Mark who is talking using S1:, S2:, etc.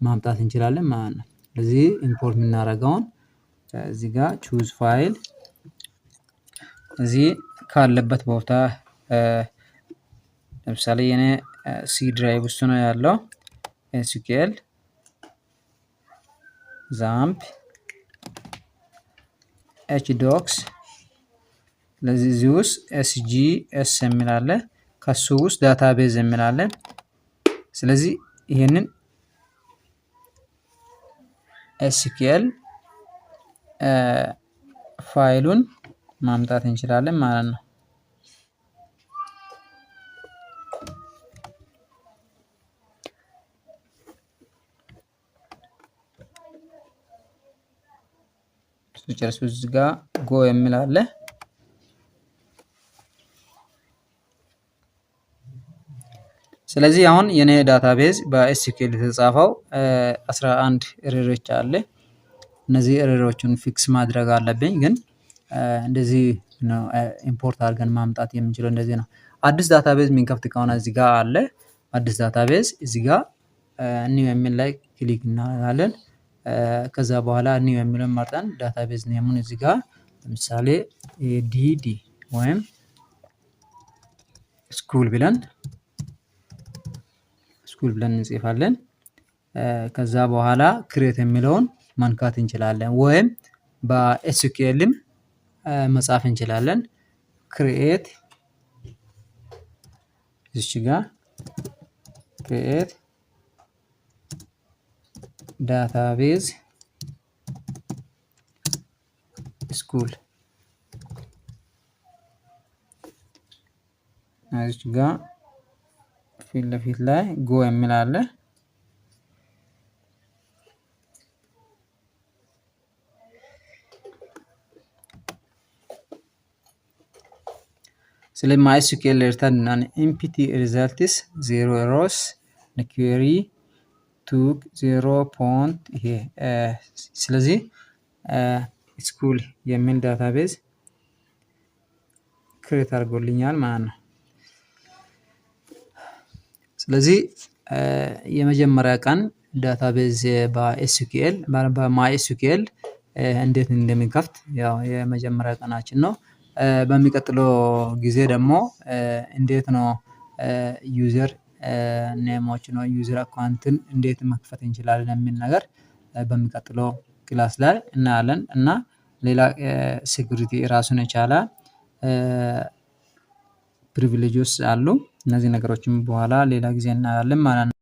S1: ማምጣት እንችላለን ማለት ነው። ስለዚህ ኢምፖርት የምናደርገውን እዚህ ጋር ቹዝ ፋይል እዚህ ካለበት ቦታ ለምሳሌ የኔ ሲ ድራይቭ ውስጥ ነው ያለው ኤስኪኤል ዛምፕ ኤችዶክስ ስለዚህ እዚህ ውስጥ ኤስጂኤስ የሚል አለ ከሱ ውስጥ ዳታቤዝ የሚል አለ። ስለዚህ ይሄንን ኤስኪኤል ፋይሉን ማምጣት እንችላለን ማለት ነው። ስጨርስ እዚህ ጋር ጎ የሚል አለ። ስለዚህ አሁን የኔ ዳታቤዝ በኤስኪኤል የተጻፈው 11 ኤረሮች አለ። እነዚህ ኤረሮችን ፊክስ ማድረግ አለብኝ። ግን እንደዚህ ነው ኢምፖርት አድርገን ማምጣት የምንችለው እንደዚህ ነው። አዲስ ዳታቤዝ የሚንከፍት ከሆነ እዚህ ጋር አለ አዲስ ዳታቤዝ እዚህ ጋር ኒው የሚል ላይ ክሊክ እናደርጋለን። ከዛ በኋላ ኒው የሚለውን መርጠን ዳታቤዝ ኔሙን እዚህ ጋር ለምሳሌ ዲዲ ወይም ስኩል ብለን እንጽፋለን። ከዛ በኋላ ክሬት የሚለውን መንካት እንችላለን ወይም በኤስኪኤልም መጻፍ እንችላለን። ክሬት እዚህ ጋር ክሬት ዳታቤዝ ስኩል እዚህ ጋር ፊት ለፊት ላይ ጎ የሚል አለ። ስለዚህ MySQL return an empty results 0 errors the query took 0 point ይሄ ስለዚህ ስኩል የሚል ዳታቤዝ ክሬት አድርጎልኛል ማለት ነው። ስለዚህ የመጀመሪያ ቀን ዳታቤዝ በኤስኪኤል በማይኤስኪኤል እንዴት እንደሚከፍት ያው የመጀመሪያ ቀናችን ነው። በሚቀጥለው ጊዜ ደግሞ እንዴት ነው ዩዘር ኔሞች ነው ዩዘር አካውንትን እንዴት መክፈት እንችላለን የሚል ነገር በሚቀጥለው ክላስ ላይ እናያለን። እና ሌላ ሴኩሪቲ ራሱን የቻለ ፕሪቪሌጆች አሉ። እነዚህ ነገሮችን በኋላ ሌላ ጊዜ እናያለን ማለት ነው።